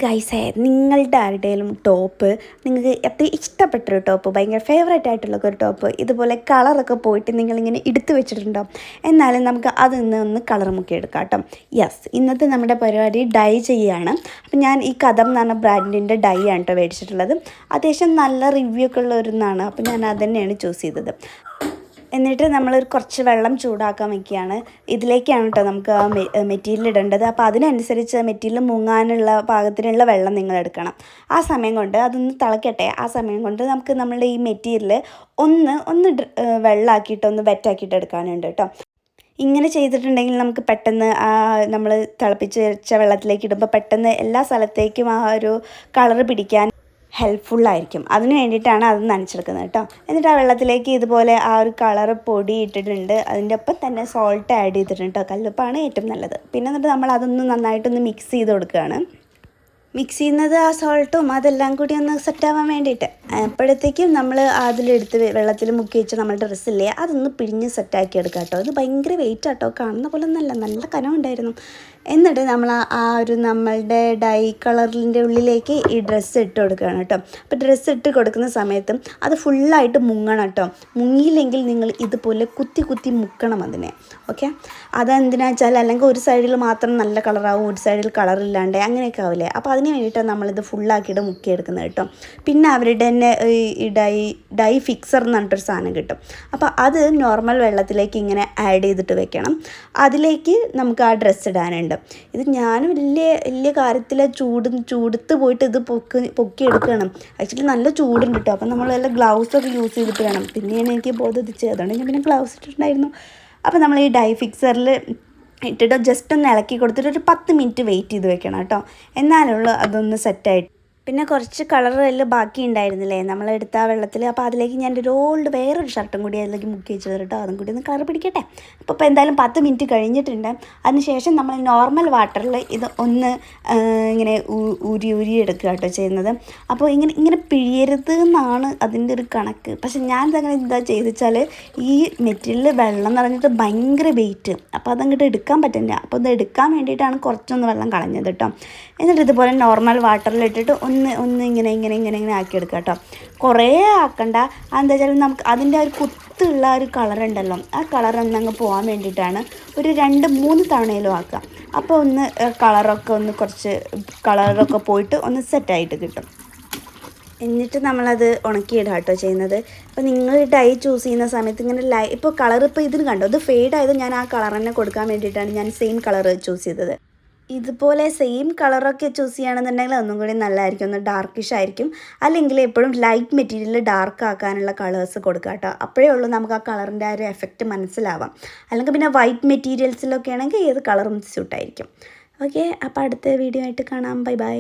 ഗൈസേ, നിങ്ങളുടെ ആരുടെയും ടോപ്പ് നിങ്ങൾക്ക് അത്രയും ഇഷ്ടപ്പെട്ടൊരു ടോപ്പ്, ഭയങ്കര ഫേവറേറ്റ് ആയിട്ടുള്ള ഒരു ടോപ്പ് ഇതുപോലെ കളറൊക്കെ പോയിട്ട് നിങ്ങളിങ്ങനെ എടുത്തു വെച്ചിട്ടുണ്ടോ? എന്നാലും നമുക്ക് അതിൽ നിന്ന് ഒന്ന് കളർ മുക്കി എടുക്കാം കേട്ടോ. യെസ്, ഇന്നത്തെ നമ്മുടെ പരിപാടി ഡൈ ചെയ്യുകയാണ്. അപ്പം ഞാൻ ഈ കഥം എന്ന് പറഞ്ഞ ബ്രാൻഡിൻ്റെ ഡൈ ആണ് കേട്ടോ മേടിച്ചിട്ടുള്ളത്. അത്യാവശ്യം നല്ല റിവ്യൂ ഒക്കെ ഉള്ള ഒരെണ്ണമാണ്. അപ്പം ഞാൻ അത് തന്നെയാണ് ചൂസ് ചെയ്തത്. എന്നിട്ട് നമ്മളൊരു കുറച്ച് വെള്ളം ചൂടാക്കാൻ വയ്ക്കുകയാണ്. ഇതിലേക്കാണ് കേട്ടോ നമുക്ക് ആ മെറ്റീരിയൽ ഇടേണ്ടത്. അപ്പോൾ അതിനനുസരിച്ച് മെറ്റീരിയൽ മുങ്ങാനുള്ള പാകത്തിനുള്ള വെള്ളം നിങ്ങൾ എടുക്കണം. ആ സമയം കൊണ്ട് അതൊന്ന് തിളക്കട്ടെ. ആ സമയം കൊണ്ട് നമുക്ക് നമ്മളുടെ ഈ മെറ്റീരിയൽ ഒന്ന് വെള്ളമാക്കിയിട്ട് ഒന്ന് വെറ്റാക്കിയിട്ട് എടുക്കാനുണ്ട് കേട്ടോ. ഇങ്ങനെ ചെയ്തിട്ടുണ്ടെങ്കിൽ നമുക്ക് പെട്ടെന്ന് നമ്മൾ തിളപ്പിച്ച് വെച്ച വെള്ളത്തിലേക്ക് ഇടുമ്പോൾ പെട്ടെന്ന് എല്ലാ സ്ഥലത്തേക്കും ആ ഒരു കളറ് പിടിക്കാൻ ഹെൽപ്ഫുള്ളായിരിക്കും. അതിന് വേണ്ടിയിട്ടാണ് അത് നനച്ചെടുക്കുന്നത് കേട്ടോ. എന്നിട്ട് ആ വെള്ളത്തിലേക്ക് ഇതുപോലെ ആ ഒരു കളറ് പൊടി ഇട്ടിട്ടുണ്ട്. അതിൻ്റെ ഒപ്പം തന്നെ സോൾട്ട് ആഡ് ചെയ്തിട്ടുണ്ട് കേട്ടോ. കല്ലുപ്പാണ് ഏറ്റവും നല്ലത്. പിന്നെ എന്നിട്ട് നമ്മൾ അതൊന്ന് നന്നായിട്ടൊന്ന് മിക്സ് ചെയ്ത് കൊടുക്കുകയാണ്. മിക്സ് ചെയ്യുന്നത് ആ സോൾട്ടും അതെല്ലാം കൂടി ഒന്ന് സെറ്റാവാൻ വേണ്ടിയിട്ട്. അപ്പോഴത്തേക്കും നമ്മൾ അതിലെടുത്ത് വെള്ളത്തിൽ മുക്കി വെച്ച് നമ്മുടെ ഡ്രസ്സില്ലേ അതൊന്ന് പിഴിഞ്ഞ് സെറ്റാക്കി എടുക്കാം കേട്ടോ. ഇത് ഭയങ്കര വെയിറ്റ് ആട്ടോ, കാണുന്ന പോലെ ഒന്നല്ല, നല്ല കനമുണ്ടായിരുന്നു. എന്നിട്ട് നമ്മൾ ആ ഒരു നമ്മളുടെ ഡൈ കളറിൻ്റെ ഉള്ളിലേക്ക് ഈ ഡ്രസ്സ് ഇട്ട് കൊടുക്കുകയാണ് കേട്ടോ. അപ്പോൾ ഡ്രസ്സ് ഇട്ട് കൊടുക്കുന്ന സമയത്തും അത് ഫുള്ളായിട്ട് മുങ്ങണം കേട്ടോ. മുങ്ങിയില്ലെങ്കിൽ നിങ്ങൾ ഇതുപോലെ കുത്തി കുത്തി മുക്കണം അതിനെ. ഓക്കെ, അതെന്തിനാ വെച്ചാൽ അല്ലെങ്കിൽ ഒരു സൈഡിൽ മാത്രം നല്ല കളറാവും, ഒരു സൈഡിൽ കളറില്ലാണ്ട് അങ്ങനെയൊക്കെ ആവില്ലേ. അപ്പോൾ അതിന് വേണ്ടിയിട്ടാണ് നമ്മളിത് ഫുള്ളാക്കിയിട്ട് മുക്കിയെടുക്കുന്നത് കേട്ടോ. പിന്നെ അവരുടെ തന്നെ ഈ ഡൈ ഫിക്സർ എന്ന് പറഞ്ഞിട്ടൊരു സാധനം കിട്ടും. അപ്പോൾ അത് നോർമൽ വെള്ളത്തിലേക്ക് ഇങ്ങനെ ആഡ് ചെയ്തിട്ട് വെക്കണം. അതിലേക്ക് നമുക്ക് ആ ഡ്രസ്സ് ഇടാനുണ്ട്. ഇത് ഞാൻ വലിയ കാര്യത്തിൽ ചൂടുത്ത് പോയിട്ട് ഇത് പൊക്കിയെടുക്കണം. ആക്ച്വലി നല്ല ചൂടുണ്ട് കേട്ടോ. അപ്പം നമ്മൾ വല്ല ഗ്ലൗസൊക്കെ യൂസ് ചെയ്തിട്ട് വേണം. പിന്നെയാണ് എനിക്ക് ബോധിച്ചത്, അതുകൊണ്ട് ഞാൻ പിന്നെ ഗ്ലൗസ് ഇട്ടിട്ടുണ്ടായിരുന്നു. അപ്പോൾ നമ്മൾ ഈ ഡൈ ഫിക്സറിൽ ഇട്ടിട്ട് ജസ്റ്റ് ഒന്ന് ഇളക്കി കൊടുത്തിട്ട് ഒരു 10 മിനിറ്റ് വെയിറ്റ് ചെയ്ത് വെക്കണം കേട്ടോ. എന്നാലുള്ള അതൊന്ന് സെറ്റായിട്ട്. പിന്നെ കുറച്ച് കളർ അതിൽ ബാക്കി ഉണ്ടായിരുന്നില്ലേ നമ്മളെടുത്ത ആ വെള്ളത്തിൽ. അപ്പോൾ അതിലേക്ക് ഞാൻ ഒരു വേറൊരു ഷർട്ടും കൂടി അതിലേക്ക് മുക്കി വെച്ചത് കേട്ടോ. അതും കൂടി ഒന്ന് കളർ പിടിക്കട്ടെ. അപ്പോൾ എന്തായാലും 10 മിനിറ്റ് കഴിഞ്ഞിട്ടുണ്ട്. അതിനുശേഷം നമ്മൾ നോർമൽ വാട്ടറിൽ ഇത് ഒന്ന് ഇങ്ങനെ ഊരി എടുക്കുക കേട്ടോ ചെയ്യുന്നത്. അപ്പോൾ ഇങ്ങനെ പിഴിയരുത് എന്നാണ് അതിൻ്റെ ഒരു കണക്ക്. പക്ഷെ ഞാൻ അങ്ങനെ എന്താ ചെയ്തെച്ചാൽ ഈ മെറ്റീരിയൽ വെള്ളം നിറഞ്ഞിട്ട് ഭയങ്കര വെയിറ്റ്, അപ്പോൾ അതങ്ങോട്ട് എടുക്കാൻ പറ്റില്ല. അപ്പോൾ അത് എടുക്കാൻ വേണ്ടിയിട്ടാണ് കുറച്ചൊന്ന് വെള്ളം കളഞ്ഞത് കേട്ടോ. എന്നിട്ട് ഇതുപോലെ നോർമൽ വാട്ടറിലിട്ടിട്ട് ഒന്ന് ഇങ്ങനെ ആക്കിയെടുക്കുക കേട്ടോ. കുറേ ആക്കണ്ട. അതെന്താ വെച്ചാൽ നമുക്ക് അതിൻ്റെ ഒരു കുത്തുള്ള ഒരു കളറുണ്ടല്ലോ, ആ കളറൊന്ന് അങ്ങ് പോകാൻ വേണ്ടിയിട്ടാണ്. ഒരു 2-3 തവണയിലും ആക്കുക. അപ്പോൾ ഒന്ന് കുറച്ച് കളറൊക്കെ പോയിട്ട് ഒന്ന് സെറ്റായിട്ട് കിട്ടും. എന്നിട്ട് നമ്മളത് ഉണക്കിയിടുക കേട്ടോ ചെയ്യുന്നത്. അപ്പോൾ നിങ്ങൾ ഡൈ ചൂസ് ചെയ്യുന്ന സമയത്ത് ഇങ്ങനെ ഇപ്പോൾ കളർ ഇപ്പോൾ ഇതിന് കണ്ടോ, ഇത് ഫെയ്ഡായത് ഞാൻ ആ കളർ തന്നെ കൊടുക്കാൻ വേണ്ടിയിട്ടാണ് ഞാൻ സെയിം കളർ ചൂസ് ചെയ്തത്. ഇതുപോലെ സെയിം കളറൊക്കെ ചൂസ് ചെയ്യുകയാണെന്നുണ്ടെങ്കിൽ ഒന്നും കൂടി നല്ലതായിരിക്കും, ഒന്ന് ഡാർക്കിഷ് ആയിരിക്കും. അല്ലെങ്കിൽ എപ്പോഴും ലൈറ്റ് മെറ്റീരിയൽ ഡാർക്ക് ആക്കാനുള്ള കളേഴ്സ് കൊടുക്കുക കേട്ടോ. അപ്പോഴേ ഉള്ളൂ നമുക്ക് ആ കളറിൻ്റെ ആ ഒരു എഫക്റ്റ് മനസ്സിലാവാം. അല്ലെങ്കിൽ പിന്നെ വൈറ്റ് മെറ്റീരിയൽസിലൊക്കെ ആണെങ്കിൽ ഏത് കളറും സ്യൂട്ടായിരിക്കും. ഓക്കെ, അപ്പോൾ അടുത്ത വീഡിയോ ആയിട്ട് കാണാം. Bye bye.